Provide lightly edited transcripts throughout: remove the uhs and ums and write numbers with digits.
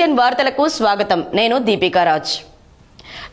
NSN వార్తలకు స్వాగతం. నేను దీపికా రాజ్.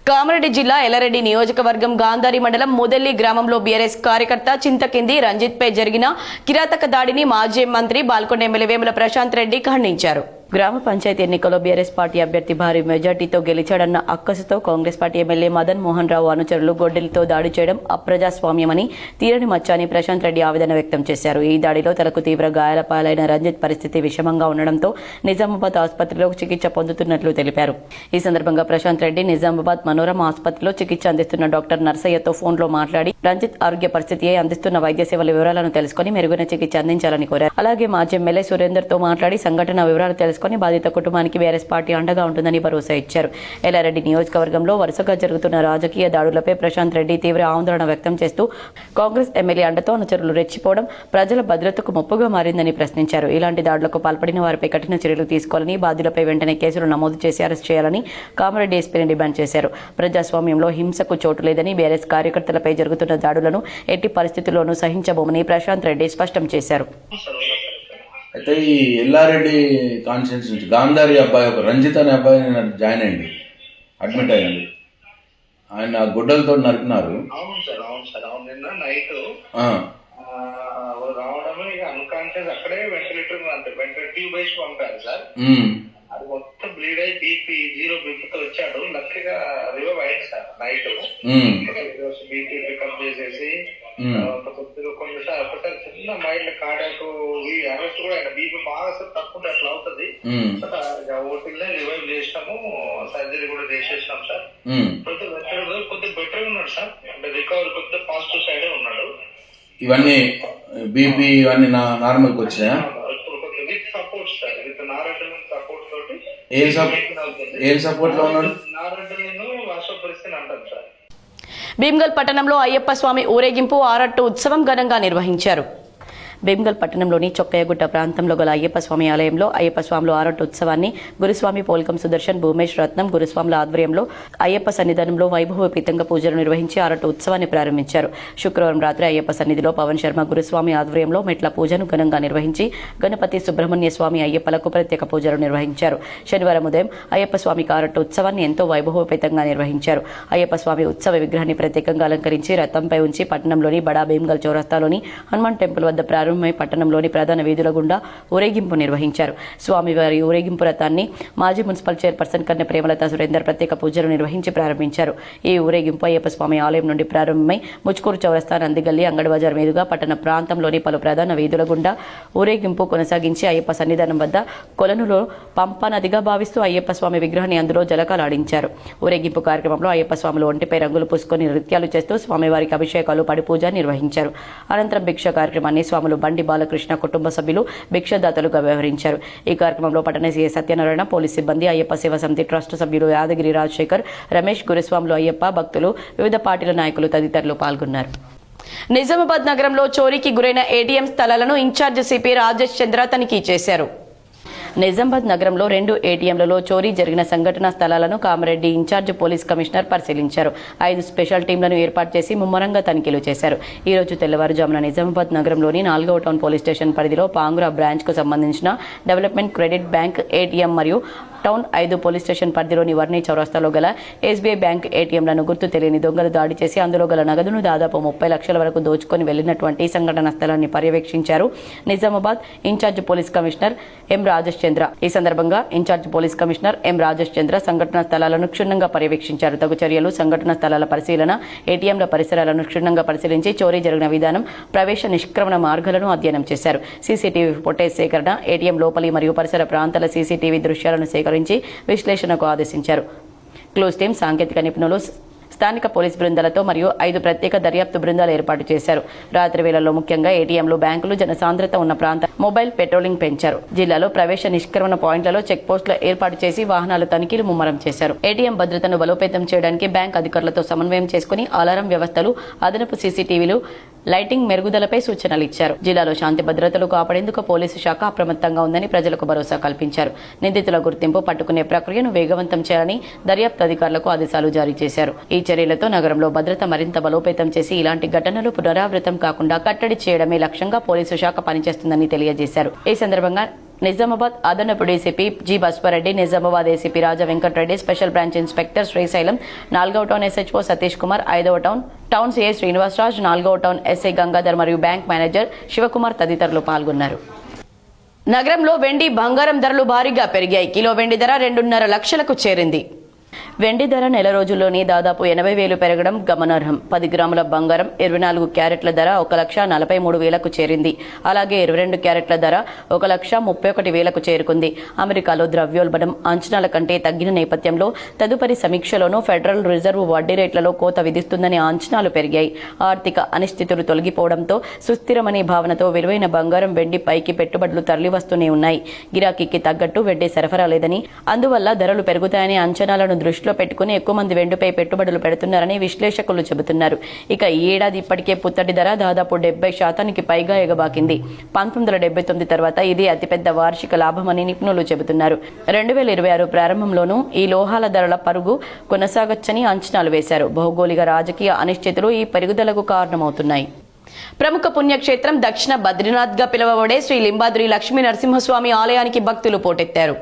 కామారెడ్డి జిల్లా ఎల్లారెడ్డి నియోజకవర్గం గాంధారి మండలం ముదెల్లి గ్రామంలో బీఆర్ఎస్ కార్యకర్త చింతకింది రంజిత్ పై జరిగిన కిరాతక దాడిని మాజీ మంత్రి బాల్కొండ ఎమ్మెల్యే వేముల ప్రశాంత్ రెడ్డి ఖండించారు. గ్రామ పంచాయతీ ఎన్నికల్లో బీఆర్ఎస్ పార్టీ అభ్యర్థి భారీ మెజార్టీతో గెలిచాడన్న అక్కసుతో కాంగ్రెస్ పార్టీ ఎమ్మెల్యే మదన్ మోహన్ రావు అనుచరులు గొడ్డలితో దాడి చేయడం అప్రజాస్వామ్యమని తీరని మచ్చాని ప్రశాంత్ రెడ్డి ఆవేదన వ్యక్తం చేశారు. ఈ దాడిలో తలకు తీవ్ర గాయాల పాలైన రంజిత్ పరిస్థితి విషమంగా ఉండడంతో నిజామాబాద్ ఆసుపత్రిలో చికిత్స పొందుతున్నట్లు తెలిపారు. ఈ సందర్భంగా ప్రశాంత్ రెడ్డి నిజామాబాద్ మనోరమ ఆసుపత్రిలో చికిత్స అందిస్తున్న డాక్టర్ నర్సయ్యతో ఫోన్లో మాట్లాడి రంజిత్ ఆరోగ్య పరిస్థితి అందిస్తున్న వైద్య సేవల వివరాలను తెలుసుకుని మెరుగైన చికిత్స అందించాలని కోరారు. అలాగే మాజీ ఎమ్మెల్యే సురేందర్ తో మాట్లాడి సంఘటన వివరాలు తెలుసుకుని బాధిత కుటుంబానికి బీఆర్ఎస్ పార్టీ అండగా ఉంటుందని భరోసా ఇచ్చారు. ఎల్లారెడ్డి నియోజకవర్గంలో వరుసగా జరుగుతున్న రాజకీయ దాడులపై ప్రశాంత్ రెడ్డి తీవ్ర ఆందోళన వ్యక్తం చేస్తూ కాంగ్రెస్ ఎమ్మెల్యే అండతో అనుచరులు రెచ్చిపోవడం ప్రజల భద్రతకు ముప్పుగా మారిందని ప్రశ్నించారు. ఇలాంటి దాడులకు పాల్పడిన వారిపై కఠిన చర్యలు తీసుకోవాలని, బాధ్యులపై వెంటనే కేసులు నమోదు చేసి అరెస్ట్ చేయాలని కామారెడ్డి ఎస్పీని డిమాండ్ చేశారు. ప్రజాస్వామ్యంలో హింసకు చోటు లేదని, బీఆర్ఎస్ కార్యకర్తలపై జరుగుతున్న దాడులను ఎట్టి పరిస్థితుల్లోనూ సహించబోమని ప్రశాంత్ రెడ్డి స్పష్టం చేశారు. అయితే ఈ ఎల్లారెడ్డి కాన్స్టిట్యూన్సీ నుంచి గాంధారి అబ్బాయి ఒక రంజిత్ అనే అబ్బాయి జాయిన్ అయ్యింది, అడ్మిట్ అయ్యండి. ఆయన గుడ్డలతో నరికినారు. అవును సార్. నిన్న నైట్ రావడమే ఇక అన్కాన్షియస్ అక్కడే వెంటిలేటర్ ట్యూబ్ వేసి పంపారు సార్. అది మొత్తం బ్లీడ్ అయి బీపీ 0 బీపీతో వచ్చాడు. లక్కీగా రివైవ్ అయ్యింది సార్ నైట్. బీపీ పికప్ చేసేసి కొన్నిసార్లు ఒకసారి చిన్న మైండ్ కార్డియాక్ అరెస్ట్ కూడా ఆయన బీపీ బాగా తక్కువ అట్లా అవుతుంది. ఓటీనే రివైవ్ చేసినాము, సర్జరీ కూడా చేసేసినాం సార్. కొద్దిగా బెటర్ ఉన్నాడు సార్, అంటే రికవరీ కొద్దిగా పాజిటివ్ సైడే ఉన్నాడు. ఇవన్నీ బీపీ ఇవన్నీ నార్మల్కి వచ్చినాయా? ఇప్పుడు కొద్దిగా with support sir, with Narayana support తోటి ఏం సపోర్ట్ లో ఉన్నాడు? నారాయణ వాసోపరిస్థితి అంటారు సార్. భీమ్గల్ పట్టణంలో అయ్యప్ప స్వామి ఊరేగింపు ఆరట్టు ఉత్సవం ఘనంగా నిర్వహించారు. భీమ్గల్ పట్టణంలోని చొక్కయ్యగుట్ట ప్రాంతంలో గల అయ్యప్ప స్వామి ఆలయంలో అయ్యప్ప స్వాముల ఆరట్టు ఉత్సవాన్ని గురుస్వామి పోల్కం సుదర్శన్, భూమేష్, రత్నం గురుస్వాముల ఆధ్వర్యంలో అయ్యప్ప సన్నిధానంలో వైభవపేతంగా పూజలు నిర్వహించి ఆరట్టు ఉత్సవాన్ని ప్రారంభించారు. శుక్రవారం రాత్రి అయ్యప్ప సన్నిధిలో పవన్ శర్మ గురుస్వామి ఆధ్వర్యంలో మెట్ల పూజను ఘనంగా నిర్వహించి గణపతి, సుబ్రహ్మణ్య స్వామి, అయ్యప్పలకు ప్రత్యేక పూజలు నిర్వహించారు. శనివారం ఉదయం అయ్యప్ప స్వామికి ఆరట్టు ఉత్సవాన్ని ఎంతో వైభవపేతంగా నిర్వహించారు. అయ్యప్ప స్వామి ఉత్సవ విగ్రహాన్ని ప్రత్యేకంగా అలంకరించి రథంపై ఉంచి పట్టణంలోని బడా భీమ్గల్ చౌరస్తాలోని హనుమాన్ టెంపుల్ వద్ద పట్టణంలోని ప్రధాన వీధుల గుండా ఊరేగింపు నిర్వహించారు. స్వామివారి ఊరేగింపు రథాన్ని మాజీ మున్సిపల్ చైర్పర్సన్ కన్నె ప్రేమలత సురేందర్ ప్రత్యేక పూజలు నిర్వహించి ప్రారంభించారు. ఈ ఊరేగింపు అయ్యప్ప స్వామి ఆలయం నుండి ప్రారంభమై ముచ్కూరు చౌరస్తా, నందిగల్లి, అంగడి బజార్ మీదుగా పట్టణ ప్రాంతంలోని పలు ప్రధాన వీధుల గుండా ఊరేగింపు కొనసాగించి అయ్యప్ప సన్నిధానం వద్ద కొలనులో పంపా నదిగా భావిస్తూ అయ్యప్ప స్వామి విగ్రహాన్ని అందులో జలకాలాడించారు. ఊరేగింపు కార్యక్రమంలో అయ్యప్ప స్వాములు ఒంటిపై రంగులు పూసుకొని నృత్యాలు చేస్తూ స్వామివారికి అభిషేకాలు, పడి పూజ నిర్వహించారు. అనంతరం భిక్ష కార్యక్రమాన్ని స్వాములు బండి బాలకృష్ణ కుటుంబ సభ్యులు భిక్షదాతలుగా వ్యవహరించారు. ఈ కార్యక్రమంలో పట్టణ సీఐ సత్యనారాయణ, పోలీస్ సిబ్బంది, అయ్యప్ప సేవా సమితి ట్రస్ట్ సభ్యులు యాదగిరి రాజశేఖర్, రమేష్, గురుస్వాములు, అయ్యప్ప భక్తులు, వివిధ పార్టీల నాయకులు తదితరులు పాల్గొన్నారు. నిజామాబాద్ నగరంలో చోరీకి గురైన ఏటీఎం స్థలాలను ఇన్ఛార్జ్ సిపి రాజేష్ చంద్ర తనిఖీ చేశారు. నిజామాబాద్ నగరంలో 2 ఏటీఎంలలో చోరీ జరిగిన సంఘటనా స్థలాలను కామారెడ్డి ఇన్ఛార్జ్ పోలీస్ కమిషనర్ పరిశీలించారు. 5 స్పెషల్ టీంలను ఏర్పాటు చేసి ముమ్మరంగా తనిఖీలు చేశారు. ఈ రోజు తెల్లవారుజామున నిజామాబాద్ నగరంలోని 4వ టౌన్ పోలీస్ స్టేషన్ పరిధిలో పాంగురా బ్రాంచ్ కు సంబంధించిన డెవలప్మెంట్ క్రెడిట్ బ్యాంక్ ఏటీఎం మరియు టౌన్ 5 పోలీస్ స్టేషన్ పరిధిలోని వర్ణి చౌరస్తాలో గల ఎస్బీఐ బ్యాంక్ ఏటీఎంలను గుర్తు తెలియని దొంగలు దాడి చేసి అందులో గల నగదును దాదాపు 30 లక్షల వరకు దోచుకొని వెళ్లినటువంటి సంఘటన స్థలాన్ని పర్యవేక్షించారు Nizamabad incharge police commissioner M Rajesh Chandra. ఈ సందర్భంగా incharge police commissioner M Rajesh Chandra సంఘటనా స్థలాలను క్షుణ్ణంగా పర్యవేక్షించారు. తగు చర్యలు, సంఘటనా స్థలాల పరిశీలన, ఏటీఎంల పరిసరాలను క్షుణ్ణంగా పరిశీలించి చోరీ జరిగిన విధానం, ప్రవేశ నిష్క్రమణ మార్గాలను అధ్యయనం చేశారు. సీసీటీవీ ఫుటేజ్ సేకరణ, ఏటీఎం లోపలి మరియు పరిసర ప్రాంతాల సీసీటీవీ దృశ్యాలను సేకరించి విశ్లేషణకు ఆదేశించారు. క్లోజ్ టీం, సాంకేతిక నిపుణులు, స్థానిక పోలీస్ బృందాలతో మరియు 5 ప్రత్యేక దర్యాప్తు బృందాలు ఏర్పాటు చేశారు. రాత్రి వేళల్లో ముఖ్యంగా ఏటీఎంలు, బ్యాంకులు, జనసాంద్రత ఉన్న ప్రాంత మొబైల్ పెట్రోలింగ్ పెంచారు. జిల్లాలో ప్రవేశ నిష్క్రమణ పాయింట్లలో చెక్ పోస్టులు ఏర్పాటు చేసి వాహనాల తనిఖీలు ముమ్మరం చేశారు. ఏటీఎం భద్రతను బలోపేతం చేయడానికి బ్యాంక్ అధికారులతో సమన్వయం చేసుకుని అలారం వ్యవస్థలు, అదనపు సీసీటీవీలు, లైటింగ్ మెరుగుదలపై సూచనలు ఇచ్చారు. జిల్లాలో శాంతి భద్రతలు కాపాడేందుకు పోలీసు శాఖ అప్రమత్తంగా ఉందని ప్రజలకు భరోసా కల్పించారు. నిందితుల గుర్తింపు, పట్టుకునే ప్రక్రియను వేగవంతం చేయాలని దర్యాప్తు అధికారులకు ఆదేశాలు జారీ చేశారు. ఈ చర్యలతో నగరంలో భద్రత మరింత బలోపేతం చేసి ఇలాంటి ఘటనలు పునరావృతం కాకుండా కట్టడి చేయడమే లక్ష్యంగా పోలీసు శాఖ పనిచేస్తుందని తెలియజేశారు. ఈ సందర్భంగా నిజామాబాద్ అదనపు DCP G Baswareddy, Nizamabad ACP Raja Venkatareddy, special branch inspector Srisailam, 4వ టౌన్ ఎస్హెచ్ఓ సతీష్ కుమార్, 5వ టౌన్ సిఐ శ్రీనివాసరాజ్, 4వ టౌన్ ఎస్ఐ గంగాధర్ మరియు బ్యాంక్ మేనేజర్ శివకుమార్ తదితరులు పాల్గొన్నారు. నగరంలో వెండి, బంగారం ధరలు భారీగా పెరిగాయి. కిలో వెండి ధర 2.5 లక్షలకు చేరింది. వెండి ధర నెల రోజుల్లోనే దాదాపు 80,000 పెరగడం గమనార్హం. 10 గ్రాముల బంగారం 24 క్యారెట్ల ధర 1,43,000కు చేరింది. అలాగే 22 క్యారెట్ల ధర 1,31,000కు చేరుకుంది. అమెరికాలో ద్రవ్యోల్బణం అంచనాల కంటే తగ్గిన నేపథ్యంలో తదుపరి సమీక్షలోనూ ఫెడరల్ రిజర్వ్ వడ్డీ రేట్లలో కోత విధిస్తుందని అంచనాలు పెరిగాయి. ఆర్థిక అనిశ్చితులు తొలగిపోవడంతో సుస్థిరమనే భావనతో విలువైన బంగారం, వెండి పైకి పెట్టుబడులు తరలివస్తూనే ఉన్నాయి. గిరాకీకి తగ్గట్టు వెండి సరఫరా లేదని, అందువల్ల ధరలు పెరుగుతాయనే అంచనాలను దృష్టిలో పెట్టుకుని ఎక్కువ మంది వెండిపై పెట్టుబడులు పెడుతున్నారని విశ్లేషకులు చెబుతున్నారు. ఇక ఈ ఏడాది ఇప్పటికే పుత్తడి ధర దాదాపు 70% పైగా ఎగబాకింది. 1979 తర్వాత ఇది అతిపెద్ద వార్షిక లాభమని నిపుణులు చెబుతున్నారు. 2026 ప్రారంభంలోనూ ఈ లోహాల ధరల పరుగు కొనసాగొచ్చని అంచనాలు వేశారు. భౌగోళిక, రాజకీయ అనిశ్చితులు ఈ పెరుగుదలకు కారణమవుతున్నాయి. ప్రముఖ పుణ్యక్షేత్రం దక్షిణ బద్రీనాథ్గా పిలువబడే శ్రీ లింబాద్రి లక్ష్మీ నరసింహస్వామి ఆలయానికి భక్తులు పోటెత్తారు.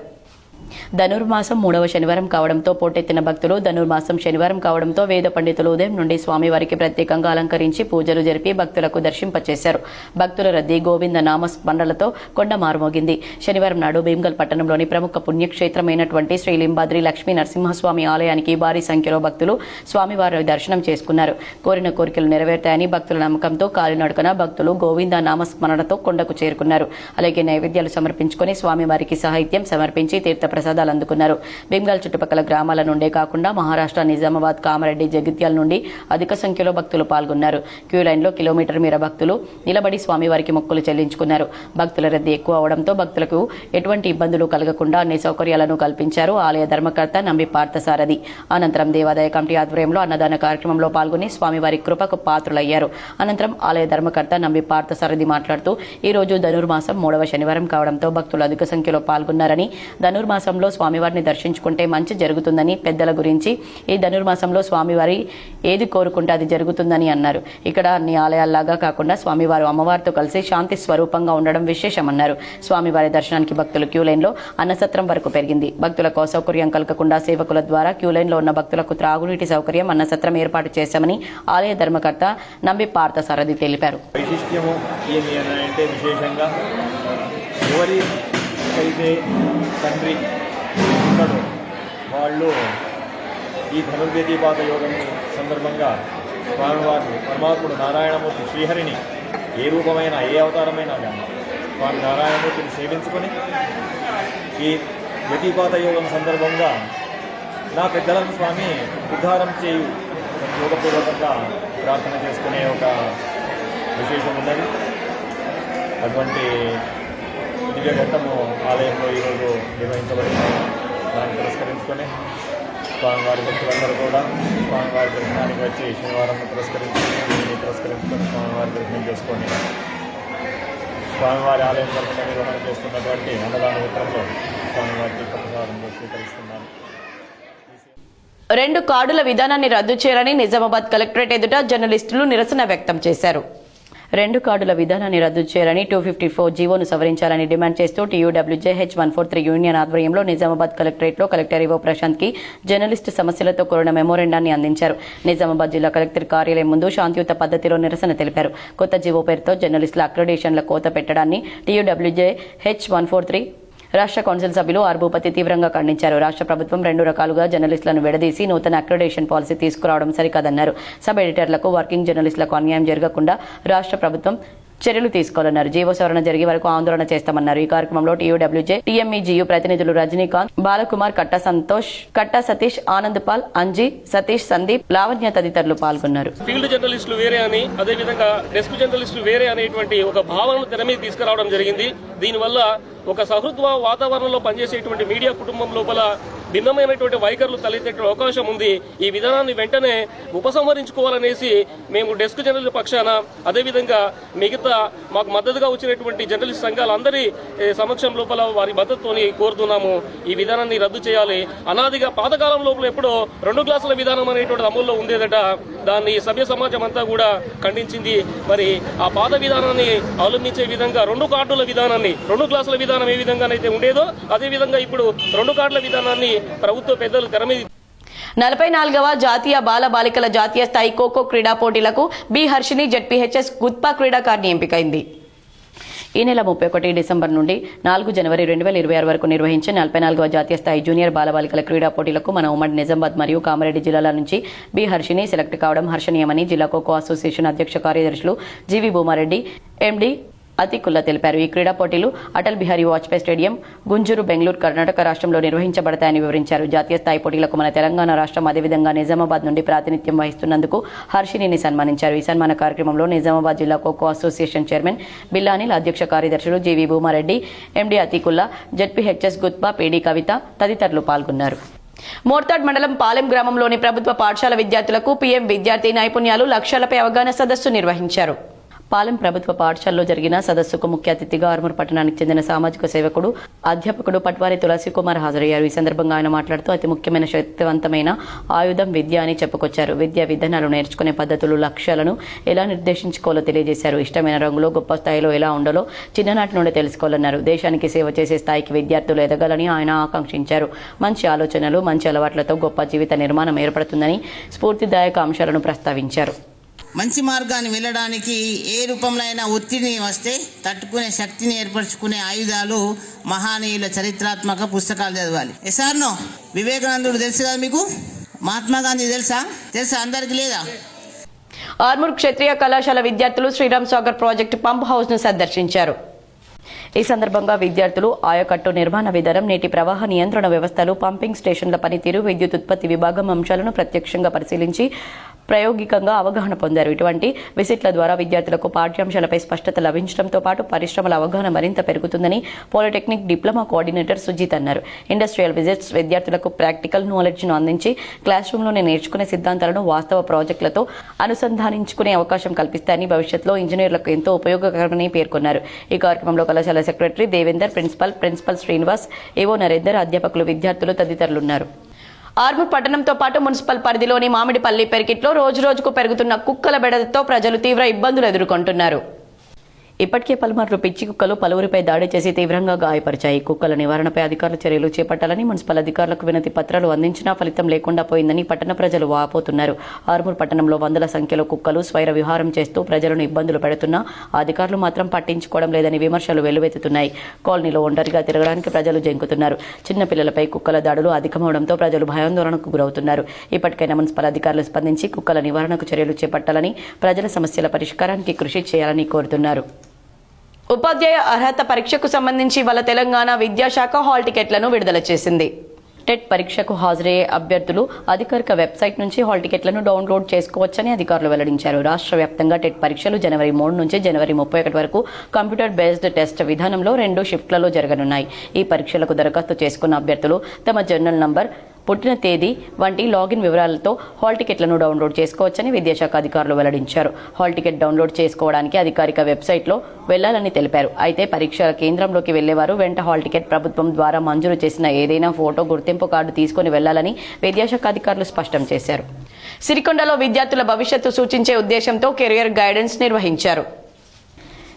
ధనుర్మాసం 3వ శనివారం కావడంతో పోటెత్తిన భక్తులు ధనుర్మాసం శనివారం కావడంతో వేద పండితులు ఉదయం నుండి స్వామివారికి ప్రత్యేకంగా అలంకరించి పూజలు జరిపి భక్తులకు దర్శింపచేశారు. భక్తుల రద్దీ గోవింద నామ స్మరణలతో కొండ మారుమోగింది. శనివారం నాడు భీమ్గల్ పట్టణంలోని ప్రముఖ పుణ్యక్షేత్రమైనటువంటి శ్రీ లింబాద్రి లక్ష్మీ నరసింహస్వామి ఆలయానికి భారీ సంఖ్యలో భక్తులు స్వామివారి దర్శనం చేసుకున్నారు. కోరిన కోరికలు నెరవేరుతాయని భక్తుల నమ్మకంతో కాలినడకన భక్తులు గోవింద నామస్మరణతో కొండకు చేరుకున్నారు. అలాగే నైవేద్యాలు సమర్పించుకుని స్వామివారికి సాహిత్యం సమర్పించి తీర్థ ప్రసాదాలు అందుకున్నారు. భీమ్గల్ చుట్టుపక్కల గ్రామాల నుండే కాకుండా మహారాష్ట్ర, నిజామాబాద్, కామారెడ్డి, జగిత్యాల నుండి అధిక సంఖ్యలో భక్తులు పాల్గొన్నారు. క్యూ లైన్లో కిలోమీటర్ మేర భక్తులు నిలబడి స్వామివారికి మొక్కులు చెల్లించుకున్నారు. భక్తుల రద్దీ ఎక్కువ అవడంతో భక్తులకు ఎటువంటి ఇబ్బందులు కలగకుండా అన్ని సౌకర్యాలను కల్పించారు ఆలయ ధర్మకర్త నంబి పార్థసారథి. అనంతరం దేవాదాయ కమిటీ ఆధ్వర్యంలో అన్నదాన కార్యక్రమంలో పాల్గొని స్వామివారి కృపకు పాత్రులయ్యారు. అనంతరం ఆలయ ధర్మకర్త నంబి పార్థసారథి మాట్లాడుతూ ఈ రోజు ధనుర్మాసం 3వ శనివారం కావడంతో భక్తులు అధిక సంఖ్యలో పాల్గొన్నారని, ధనుర్మాసంలో స్వామివారిని దర్శించుకుంటే మంచి జరుగుతుందని, పెద్దల గురించి ఈ ధనుర్మాసంలో స్వామివారి ఏది కోరుకుంటే అది జరుగుతుందని అన్నారు. ఇక్కడ అన్ని ఆలయాల్లాగా కాకుండా స్వామివారు అమ్మవారితో కలిసి శాంతి స్వరూపంగా ఉండడం విశేషమన్నారు. స్వామివారి దర్శనానికి భక్తులు క్యూ లైన్లో అన్నసత్రం వరకు పెరిగింది. భక్తులకు అసౌకర్యం కలగకుండా సేవకుల ద్వారా క్యూ లైన్లో ఉన్న భక్తులకు త్రాగునీటి సౌకర్యం, అన్నసత్రం ఏర్పాటు చేశామని ఆలయ ధర్మకర్త నంబి పార్థసారథి తెలిపారు. అయితే తండ్రి ఉన్నాడు వాళ్ళు ఈ ధనుర్వేదీపాత యోగం సందర్భంగా స్వామివారిని, పరమాత్ముడు నారాయణమూర్తి శ్రీహరిని ఏ రూపమైన, ఏ అవతారమైనా కానీ స్వామి నారాయణమూర్తిని సేవించుకొని ఈ వ్యతిపాత యోగం సందర్భంగా నా పెద్దలను స్వామి ఉద్ధారం చేయు యోగపూర్వకంగా ప్రార్థన చేసుకునే ఒక విశేషం ఉన్నది. అటువంటి దివ్య ఘట్టము ఆలయంలో ఈరోజు నిర్వహించబడింది. దాన్ని పురస్కరించుకొని స్వామివారి భక్తులందరూ కూడా స్వామివారి దర్శనానికి వచ్చి శనివారం పురస్కరించుకొని స్వామివారి దర్శనం చేసుకొని స్వామివారి ఆలయం తరఫున నిర్వహణ చేస్తున్నటువంటి అన్నదాన విత్తనంలో స్వామివారికి ప్రసాదంలో స్వీకరిస్తున్నారు. 2 కార్డుల విధానాన్ని రద్దు చేయాలని నిజామాబాద్ కలెక్టరేట్ ఎదుట జర్నలిస్టులు నిరసన వ్యక్తం చేశారు. 2 కార్డుల విధానాన్ని రద్దు చేయాలని 254 జీవోను సవరించాలని డిమాండ్ చేస్తూ TUWJH143 యూనియన్ ఆధ్వర్యంలో నిజామాబాద్ కలెక్టరేట్లో కలెక్టర్ ఈవో ప్రశాంత్ కి జర్నలిస్టు సమస్యలతో కూడిన మెమోరెండాన్ని అందించారు. నిజామాబాద్ జిల్లా కలెక్టర్ కార్యాలయం ముందు శాంతియుత పద్ధతిలో నిరసన తెలిపారు. కొత్త జీవో పేరుతో జర్నలిస్టుల అక్రిడేషన్ల కోత పెట్టడాన్ని TUWJH143 రాష్ట్ర కౌన్సిల్ సభ్యులు ఆర్ భూపతి తీవ్రంగా ఖండించారు. రాష్ట్ర ప్రభుత్వం 2 రకాలుగా జర్నలిస్టులను విడదీసి నూతన అక్రిడేషన్ పాలసీ తీసుకురావడం సరికాదన్నారు. సబ్ ఎడిటర్లకు, వర్కింగ్ జర్నలిస్టులకు అన్యాయం జరగకుండా రాష్ట్ర ప్రభుత్వం చర్యలు తీసుకోవాలన్నారు. జీవో సవరణ జరిగే వరకు ఆందోళన చేస్తామన్నారు. ఈ కార్యక్రమంలో TUWJ TMEGU ప్రతినిధులు రజనీకాంత్, బాలకుమార్, కట్టా సంతోష్, కట్టా సతీష్, ఆనంద్ పాల్, అంజీ, సతీష్, సందీప్, లావణ్య తదితరులు పాల్గొన్నారు. ఫీల్డ్ జర్నలిస్టులు వేరే అని, అదేవిధంగా డెస్క్ జర్నలిస్టులు వేరే అనేటువంటి ఒక భావనను తెర మీద తీసుకురావడం జరిగింది. దీనివల్ల ఒక సహృద్భావ వాతావరణంలో పనిచేసేటువంటి మీడియా కుటుంబం లోపల భిన్నమైనటువంటి వైఖరులు తలెత్తే అవకాశం ఉంది. ఈ విధానాన్ని వెంటనే ఉపసంహరించుకోవాలనేసి మేము డెస్క్ జర్నలిస్ట్ పక్షాన, అదేవిధంగా మిగతా మాకు మద్దతుగా వచ్చినటువంటి జర్నలిస్ట్ సంఘాలందరి సమక్షం లోపల వారి మద్దతుతోని కోరుతున్నాము. ఈ విధానాన్ని రద్దు చేయాలి. అనాదిగా పాతకాలం లోపల ఎప్పుడో 2 గ్లాసుల విధానం అనేటువంటి అమల్లో ఉండేదట. దాన్ని సభ్య సమాజం అంతా కూడా ఖండించింది. మరి ఆ పాత విధానాన్ని అవలంబించే విధంగా 2 కార్డుల విధానాన్ని, 2 గ్లాసుల విధానం ఏ విధంగానైతే ఉండేదో అదే విధంగా ఇప్పుడు 2 కార్డుల విధానాన్ని ప్రభుత్వ పెద్దలు తెర మీద 44వ జాతీయ బాల బాలికల జాతీయ స్థాయి ఖోఖో క్రీడా పోటీలకు బి హర్షిని జెడ్పీహెచ్ఎస్ గుత్పా క్రీడాకారిణి ఎంపికైంది. ఈ నెల 31 డిసెంబర్ నుండి 4 జనవరి 2026 వరకు నిర్వహించే 44వ జాతీయ స్థాయి జూనియర్ బాలబాలికల క్రీడా పోటీలకు మన ఉమ్మడి నిజామాబాద్ మరియు కామారెడ్డి జిల్లాల నుంచి బి హర్షిని సెలెక్ట్ కావడం హర్షణీయమని జిల్లా ఖోఖో అసోసియేషన్ అధ్యక్ష కార్యదర్శులు జీవి భూమారెడ్డి, ఎండి అతికుల్లా తెలిపారు. ఈ క్రీడా పోటీలు అటల్ బిహారీ వాజ్పేయి స్టేడియం, గుంజూరు, బెంగళూరు, కర్ణాటక రాష్ట్రంలో నిర్వహించబడతాయని వివరించారు. జాతీయ స్థాయి పోటీలకు మన తెలంగాణ రాష్ట్రం అదేవిధంగా నిజామాబాద్ నుండి ప్రాతినిధ్యం వహిస్తున్నందుకు హర్షినిని సన్మానించారు. ఈ సన్మాన కార్యక్రమంలో నిజామాబాద్ జిల్లా ఖోఖో అసోసియేషన్ చైర్మన్ బిల్లానిల్, అధ్యక్ష కార్యదర్శులు జీవి భూమారెడ్డి, ఎండి అతికుల్లా, జెడ్పీహెచ్ఎస్ గుత్పా పీడీ కవిత తదితరులు పాల్గొన్నారు. మోర్తాడ్ మండలం పాలెం గ్రామంలోని ప్రభుత్వ పాఠశాల విద్యార్థులకు పీఎం విద్యార్థి నైపుణ్యాలు లక్ష్యాలపై అవగాహన సదస్సు నిర్వహించారు. పాలెం ప్రభుత్వ పాఠశాలలో జరిగిన సదస్సుకు ముఖ్య అతిథిగా ఆర్మూర్ పట్టణానికి చెందిన సామాజిక సేవకుడు, అధ్యాపకుడు పట్వారి తులసి కుమార్ హాజరయ్యారు. ఈ సందర్భంగా ఆయన మాట్లాడుతూ అతి ముఖ్యమైన శక్తివంతమైన ఆయుధం విద్య అని చెప్పుకొచ్చారు. విద్యా విధానాలు, నేర్చుకునే పద్ధతులు, లక్ష్యాలను ఎలా నిర్దేశించుకోవాలో తెలియజేశారు. ఇష్టమైన రంగులో గొప్ప స్థాయిలో ఎలా ఉండాలో చిన్ననాటి నుండి తెలుసుకోవాలన్నారు. దేశానికి సేవ చేసే స్థాయికి విద్యార్థులు ఎదగాలని ఆయన ఆకాంక్షించారు. మంచి ఆలోచనలు, మంచి అలవాట్లతో గొప్ప జీవిత నిర్మాణం ఏర్పడుతుందని స్ఫూర్తిదాయక అంశాలను ప్రస్తావించారు. మంచి మార్గాన్ని వెళ్ళడానికి ఏ రూపంలో అయినా ఒత్తిడిని వస్తే తట్టుకునే శక్తిని ఏర్పరచుకునే ఆయుధాలు మహానీయుల చరిత్రాత్మక పుస్తకాలు చదవాలి. ఎసార్నో వివేకానందుడు తెలుసు కదా మీకు? మహాత్మా గాంధీ తెలుసా అందరికి లేదా? ఆర్మూర్ క్షత్రియ కళాశాల విద్యార్థులు Sriram Sagar project pump house ను సందర్శించారు. ఈ సందర్భంగా విద్యార్థులు ఆయకట్టు నిర్మాణ విధానం, నీటి ప్రవాహ నియంత్రణ వ్యవస్థలు, పంపింగ్ స్టేషన్ల పనితీరు, విద్యుత్ ఉత్పత్తి విభాగం అంశాలను ప్రత్యక్షంగా పరిశీలించి ప్రాయోగికంగా అవగాహన పొందారు. ఇటువంటి విజిట్ల ద్వారా విద్యార్థులకు పాఠ్యాంశాలపై స్పష్టత లభించడంతో పాటు పరిశ్రమల అవగాహన మరింత పెరుగుతుందని పాలిటెక్నిక్ డిప్లొమా కోఆర్డినేటర్ సుజిత్ అన్నారు. ఇండస్ట్రియల్ విజిట్స్ విద్యార్థులకు ప్రాక్టికల్ నాలెడ్జ్ను అందించి క్లాస్ రూమ్లోనే నేర్చుకునే సిద్ధాంతాలను వాస్తవ ప్రాజెక్టులతో అనుసంధానించుకునే అవకాశం కల్పిస్తాయని, భవిష్యత్తులో ఇంజనీర్లకు ఎంతో ఉపయోగకరమని పేర్కొన్నారు. ఈ కార్యక్రమంలో కళాశాల సెక్రటరీ దేవేందర్, ప్రిన్సిపల్ శ్రీనివాస్, ఏవో నరేందర్, అధ్యాపకులు, విద్యార్థులు తదితరులున్నారు. ఆర్మూర్ పట్టణంతో పాటు మున్సిపల్ పరిధిలోని మామిడిపల్లి పెరికిట్లో రోజురోజుకు పెరుగుతున్న కుక్కల బెడదతో ప్రజలు తీవ్ర ఇబ్బందులు ఎదుర్కొంటున్నారు. ఇప్పటికే పలుమార్లు పిచ్చి కుక్కలు పలువురిపై దాడి చేసి తీవ్రంగా గాయపరిచాయి. కుక్కల నివారణపై అధికారులు చర్యలు చేపట్టాలని మున్సిపల్ అధికారులకు వినతి పత్రాలు అందించినా ఫలితం లేకుండా పోయిందని పట్టణ ప్రజలు వాపోతున్నారు. ఆర్మూర్ పట్టణంలో వందల సంఖ్యలో కుక్కలు స్వైర విహారం చేస్తూ ప్రజలను ఇబ్బందులు పెడుతున్నా అధికారులు మాత్రం పట్టించుకోవడం లేదని విమర్శలు వెల్లువెత్తుతున్నాయి. కాలనీలో ఒంటరిగా తిరగడానికి ప్రజలు జంకుతున్నారు. చిన్నపిల్లలపై కుక్కల దాడులు అధికమవడంతో ప్రజలు భయాందోళనకు గురవుతున్నారు. ఇప్పటికైనా మున్సిపల్ అధికారులు స్పందించి కుక్కల నివారణకు చర్యలు చేపట్టాలని, ప్రజల సమస్యల పరిష్కారానికి కృషి చేయాలని కోరుతున్నారు. ఉపాధ్యాయ అర్హత పరీక్షకు సంబంధించి ఇవాళ తెలంగాణ విద్యాశాఖ హాల్ టికెట్లను విడుదల చేసింది. టెట్ పరీక్షకు హాజరయ్యే అభ్యర్థులు అధికారిక వెబ్సైట్ నుంచి హాల్ టికెట్లను డౌన్లోడ్ చేసుకోవచ్చని అధికారులు వెల్లడించారు. రాష్ట్ర వ్యాప్తంగా టెట్ పరీక్షలు జనవరి 3 నుంచి జనవరి 31 వరకు కంప్యూటర్ బేస్డ్ టెస్ట్ విధానంలో 2 షిఫ్ట్లలో జరగనున్నాయి. ఈ పరీక్షలకు దరఖాస్తు చేసుకున్న అభ్యర్థులు తమ జర్నల్ నంబర్, పుట్టిన తేదీ వంటి లాగిన్ వివరాలతో హాల్ టికెట్లను డౌన్లోడ్ చేసుకోవచ్చని విద్యాశాఖ అధికారులు వెల్లడించారు. హాల్ టికెట్ డౌన్లోడ్ చేసుకోవడానికి అధికారిక వెబ్సైట్లో వెళ్లాలని తెలిపారు. అయితే పరీక్షల కేంద్రంలోకి వెళ్లేవారు వెంట హాల్ టికెట్ ప్రభుత్వం ద్వారా మంజూరు చేసిన ఏదైనా ఫోటో, గుర్తింపు కార్డు తీసుకుని వెళ్లాలని విద్యాశాఖ అధికారులు స్పష్టం చేశారు. సిరికొండలో విద్యార్థుల భవిష్యత్తు సూచించే ఉద్దేశంతో కెరియర్ గైడెన్స్ నిర్వహించారు.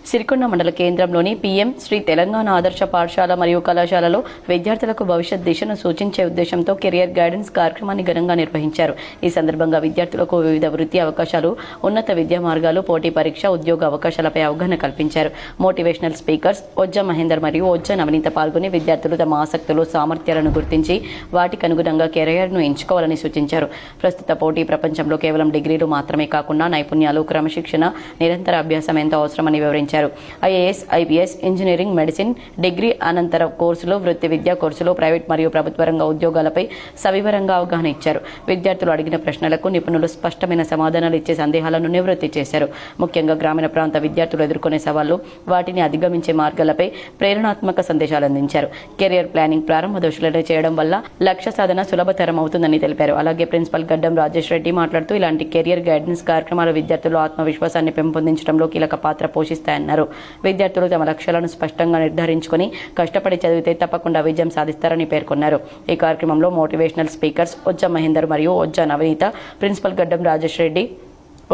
సిరికొండ మండల కేంద్రంలోని పీఎం శ్రీ తెలంగాణ ఆదర్శ పాఠశాల మరియు కళాశాలలో విద్యార్థులకు భవిష్యత్ దిశను సూచించే ఉద్దేశంతో కెరియర్ గైడెన్స్ కార్యక్రమాన్ని ఘనంగా నిర్వహించారు. ఈ సందర్భంగా విద్యార్థులకు వివిధ వృత్తి అవకాశాలు, ఉన్నత విద్యా మార్గాలు, పోటీ పరీక్ష, ఉద్యోగ అవకాశాలపై అవగాహన కల్పించారు. మోటివేషనల్ స్పీకర్స్ ఒజ్జ మహేందర్ మరియు ఒజ్జ నవనీత పాల్గొని విద్యార్థులు తమ ఆసక్తులు, సామర్థ్యాలను గుర్తించి వాటికి అనుగుణంగా కెరియర్ను ఎంచుకోవాలని సూచించారు. ప్రస్తుత పోటీ ప్రపంచంలో కేవలం డిగ్రీలు మాత్రమే కాకుండా నైపుణ్యాలు, క్రమశిక్షణ, నిరంతర అభ్యాసం ఎంతో అవసరమని వివరించారు. నిర్వహించారు. IAS, IPS, engineering, medicine, degree అనంతర కోర్సులు, వృత్తి విద్యా కోర్సులు, ప్రైవేట్ మరియు ప్రభుత్వ రంగ ఉద్యోగాలపై సవివరంగా అవగాహన ఇచ్చారు. విద్యార్థులు అడిగిన ప్రశ్నలకు నిపుణులు స్పష్టమైన సమాధానాలు ఇచ్చే సందేహాలను నివృత్తి చేశారు. ముఖ్యంగా గ్రామీణ ప్రాంత విద్యార్థులు ఎదుర్కొనే సవాళ్లు, వాటిని అధిగమించే మార్గాలపై ప్రేరణాత్మక సందేశాలు అందించారు. కెరియర్ ప్లానింగ్ ప్రారంభ దశలను చేయడం వల్ల లక్ష్య సాధన సులభతరం అవుతుందని తెలిపారు. అలాగే ప్రిన్సిపల్ గడ్డం రాజేష్ రెడ్డి మాట్లాడుతూ ఇలాంటి కెరియర్ గైడెన్స్ కార్యక్రమాలు విద్యార్థులు ఆత్మవిశ్వాసాన్ని పెంపొందించడంలో కీలక పాత్ర పోషిస్తాయన్నారు. విద్యార్థులు తమ లక్ష్యాలను స్పష్టంగా నిర్ధారించుకుని కష్టపడి చదివితే తప్పకుండా విజయం సాధిస్తారని పేర్కొన్నారు. ఈ కార్యక్రమంలో మోటివేషనల్ స్పీకర్స్ ఒజ్జ మహేందర్ మరియు ఒజ్జ నవనీత, ప్రిన్సిపల్ గడ్డం రాజేష్ రెడ్డి,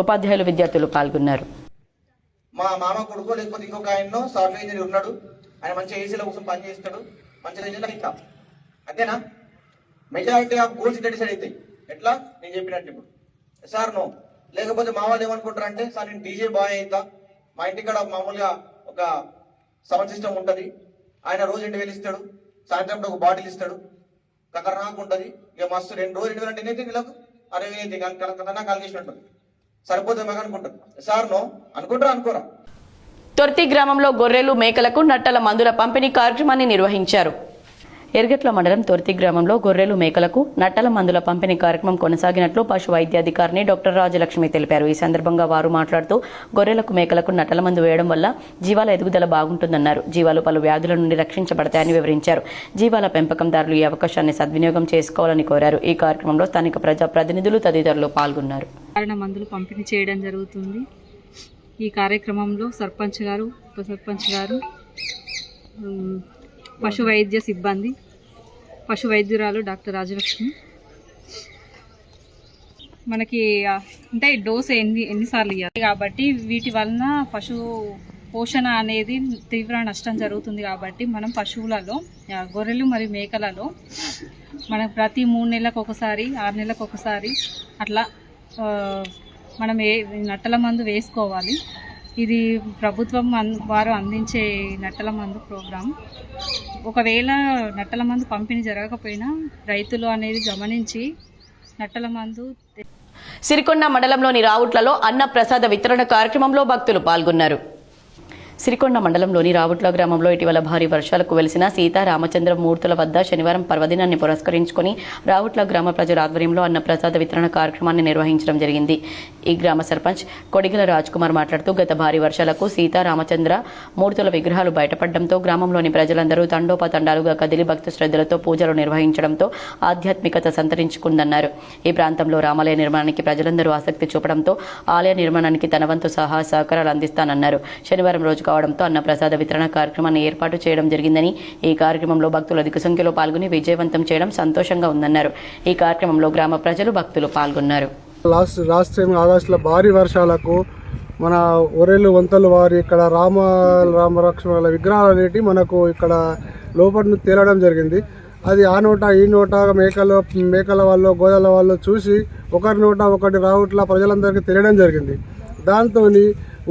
ఉపాధ్యాయులు, విద్యార్థులు పాల్గొన్నారు. మా మామ కొడుకు లేకపోతే ఇంకొక ఆయనలో సాఫ్ట్వేర్ ఇంజనీర్ ఉన్నాడు. ఆయన మంచిగా ఏసీలో కోసం పని చేస్తాడు, మంచిగా ఇంజనీర్ ఇట్లా అంతేనా? మెజారిటీ ఆఫ్ గోల్స్ డిసైడ్ అవుతాయి. ఎట్లా నేను చెప్పినట్టు ఇప్పుడు సార్ నో. లేకపోతే మా వాళ్ళు ఏమనుకుంటారు అంటే సార్ నేను డీజే బాయ్ అవుతా, మా ఇంటికాడ మామూలుగా ఒక సౌండ్ సిస్టమ్ ఉంటుంది, ఆయన రోజు 2,000 ఇస్తాడు, సాయంత్రం ఒక బాటిల్ ఇస్తాడు, కకర్నాకు ఉంటుంది, ఇక మస్తు 2 రోజులు 2,000 అంటే ఎన్నైతే నెలకు 60,000 కాలికేషన్ ఉంటుంది, సరిపోతే మాకు అనుకుంటారు. సార్ నో అనుకుంటారా అనుకోరా? తొర్తి గ్రామంలో గొర్రెలు, మేకలకు నట్టల మందుల పంపిణీ కార్యక్రమాన్ని నిర్వహించారు. ఎర్గట్ల మండలం తొర్తి గ్రామంలో గొర్రెలు, మేకలకు నట్టల మందుల పంపిణీ కార్యక్రమం కొనసాగినట్లు పశు వైద్యాధికారిని డాక్టర్ రాజలక్ష్మి తెలిపారు. ఈ సందర్భంగా వారు మాట్లాడుతూ గొర్రెలకు, మేకలకు నట్టల మందు వేయడం వల్ల జీవాల ఎదుగుదల బాగుంటుందన్నారు. జీవాలు పలు వ్యాధుల నుండి రక్షించబడతాయని వివరించారు. జీవాల పెంపకందారులు ఈ అవకాశాన్ని సద్వినియోగం చేసుకోవాలని కోరారు. ఈ కార్యక్రమంలో స్థానిక ప్రజా ప్రతినిధులు తదితరులు పాల్గొన్నారు. మందులు పంపిణీ చేయడం జరుగుతుంది. ఈ కార్యక్రమంలో సర్పంచ్ గారు, ఉప సర్పంచ్ గారు, పశు వైద్య సిబ్బంది, పశు వైద్యురాలు డాక్టర్ రాజలక్ష్మి. మనకి అంటే డోస్ ఎన్నిసార్లు ఇవ్వాలి కాబట్టి వీటి వలన పశు పోషణ అనేది తీవ్ర నష్టం జరుగుతుంది. కాబట్టి మనం పశువులలో గొర్రెలు మరియు మేకలలో మనం ప్రతి 3 నెలలకు ఒకసారి, 6 నెలలకు ఒకసారి అట్లా మనం నట్టల మందు వేసుకోవాలి. ఇది ప్రభుత్వం వారు అందించే నట్టల మందు ప్రోగ్రాం. ఒకవేళ నట్టల మందు పంపిణీ జరగకపోయినా రైతులు అనేది గమనించి నట్టల మందు. సిరికొండ మండలంలోని రావుట్లలో అన్న ప్రసాద వితరణ కార్యక్రమంలో భక్తులు పాల్గొన్నారు. సిరికొండ మండలంలోని రావుట్ల గ్రామంలో ఇటీవల భారీ వర్షాలకు వెలిసిన సీతారామచంద్ర మూర్తుల వద్ద శనివారం పర్వదినాన్ని పురస్కరించుకుని రావుట్ల గ్రామ ప్రజల ఆధ్వర్యంలో అన్న ప్రసాద వితరణ కార్యక్రమాన్ని నిర్వహించడం జరిగింది. ఈ గ్రామ సర్పంచ్ కొడిగల రాజ్ కుమార్ మాట్లాడుతూ గత భారీ వర్షాలకు సీతారామచంద్ర మూర్తుల విగ్రహాలు బయటపడడంతో గ్రామంలోని ప్రజలందరూ తండోపతండాలుగా కదిలి భక్తి శ్రద్ధలతో పూజలు నిర్వహించడంతో ఆధ్యాత్మికత సంతరించుకుందన్నారు. ఈ ప్రాంతంలో రామాలయ నిర్మాణానికి ప్రజలందరూ ఆసక్తి చూపడంతో ఆలయ నిర్మాణానికి తన వంతు సహకారాలు అందిస్తానన్నారు. శనివారం రోజు కావడంతో అన్న ప్రసాద వితరణ కార్యక్రమాన్ని ఏర్పాటు చేయడం జరిగిందని, ఈ కార్యక్రమంలో భక్తులు అధిక సంఖ్యలో పాల్గొని విజయవంతం చేయడం సంతోషంగా ఉందన్నారు. ఈ కార్యక్రమంలో గ్రామ ప్రజలు, భక్తులు పాల్గొన్నారు. లాస్ట్ టైం ఆగస్టులో భారీ వర్షాలకు మన ఒరేలు వంతలు వారి ఇక్కడ రామలక్ష్మణుల విగ్రహాలు అనేవి మనకు ఇక్కడ లోపల తేలడం జరిగింది. అది ఆ నోట ఈ నోట మేకల వాళ్ళు, గోదల వాళ్ళు చూసి ఒకరి నోట ఒకటి రావుట్ల ప్రజలందరికీ తెలియడం జరిగింది. దాంతో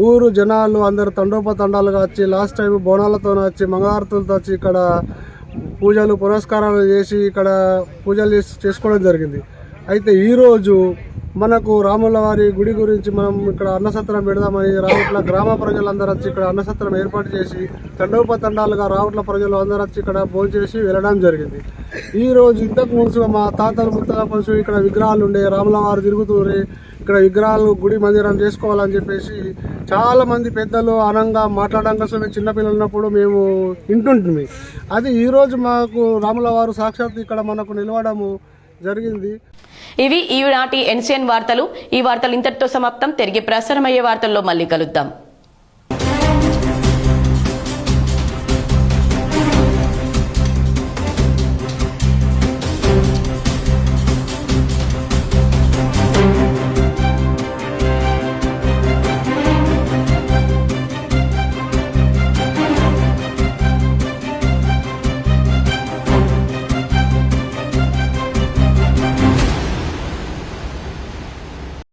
ఊరు జనాలు అందరు తండోపతండాలుగా వచ్చి లాస్ట్ టైం బోనాలతో వచ్చి, మంగళారతులతో వచ్చి ఇక్కడ పూజలు పురస్కారాలు చేసి ఇక్కడ పూజలు చేసుకోవడం జరిగింది. అయితే ఈరోజు మనకు రాముల వారి గుడి గురించి మనం ఇక్కడ అన్నసత్రం పెడదామని రావుట్ల గ్రామ ప్రజలందరూ వచ్చి ఇక్కడ అన్నసత్రం ఏర్పాటు చేసి తండోపతండాలుగా రావుట్ల ప్రజలు అందరూ వచ్చి ఇక్కడ భోంచేసి వెళ్ళడం జరిగింది. ఈరోజు ఇంతకు ముందు మా తాతల ముత్తల పశువు ఇక్కడ విగ్రహాలు ఉండే, రాముల వారు తిరుగుతూరి ఇక్కడ విగ్రహాలు గుడి మందిరం చేసుకోవాలని చెప్పేసి చాలా మంది పెద్దలు అనంగా మాట్లాడడం కోసం చిన్నపిల్లలు ఉన్నప్పుడు మేము వింటుంటుంది. అది ఈరోజు మాకు రాముల వారు సాక్షాత్ ఇక్కడ మనకు నిలవడము జరిగింది. ఇవి ఈనాటి ఎన్సీఎన్ వార్తలు. ఈ వార్తలు ఇంతటితో సమాప్తం. తిరిగి ప్రసారమయ్యే వార్తల్లో మళ్ళీ కలుద్దాం.